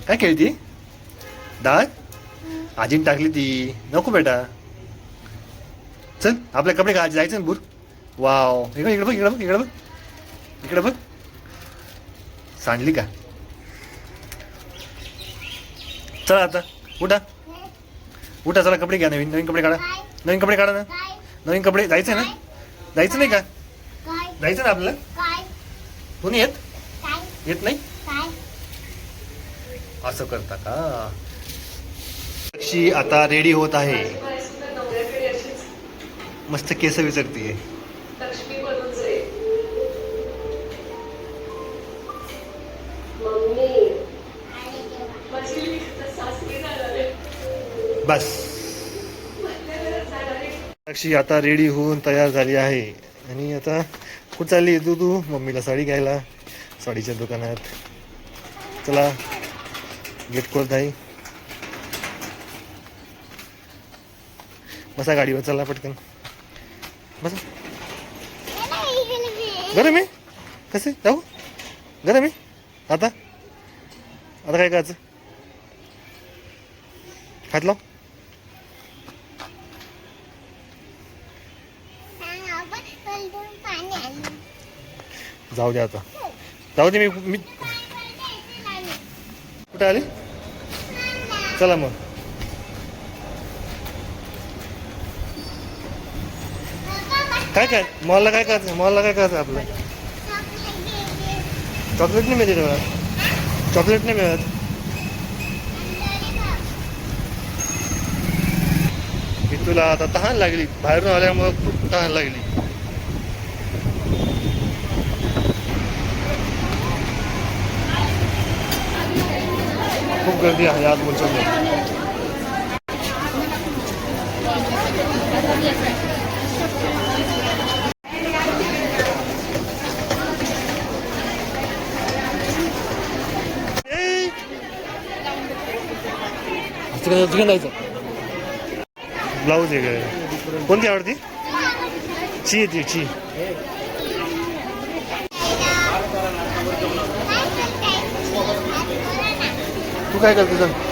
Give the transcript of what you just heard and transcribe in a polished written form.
काय खेळती? डाळ आजीने टाकली ती. नको बेटा, चल आपले कपडे घाल, जायचं ना. बुर वाव, इकडे इकडे बघ, इकडे बघ, इकडे बघ, इकडे बघ. सांडली का? चला आता उठा, उठा, चला कपडे घ्या. नवीन नवीन कपडे काढा, नवीन कपडे काढा ना. नवीन कपडे. जायचं ना? जायचं नाही का? जायचं ना आपल्याला. कोणी येत नाही? असं करता का? साक्षी आता रेडी होत आहे. मस्त केस विचारतीये. बस, साक्षी आता रेडी होऊन तयार झाली आहे. आणि आता कुठं चालली तू? मम्मीला साडी घ्यायला साडीच्या दुकानात. चला गेट खोलत आहे. बसा गाडीवर, चला पटकन बसा. गरम आहे? कसे जाऊ? गरम आहे आता. आता काय करायचं? हात लाव. जाऊ दे आता, जाऊ दे. मी कुठे आले? चला मग. काय काय मॉलला काय करायचं? मॉलला काय करायचं आपलं? चॉकलेट नाही मिळते तेव्हा. चॉकलेट नाही मिळत. मी तुला आता तहान लागली, बाहेरून आल्यामुळं खूप तहान लागली. खूप गर्दी आहे आज मुलचंदला. चिकन जायचं. ब्लाऊज आहे काय? कोणती आवडती? ची येते ची. तू काय करते?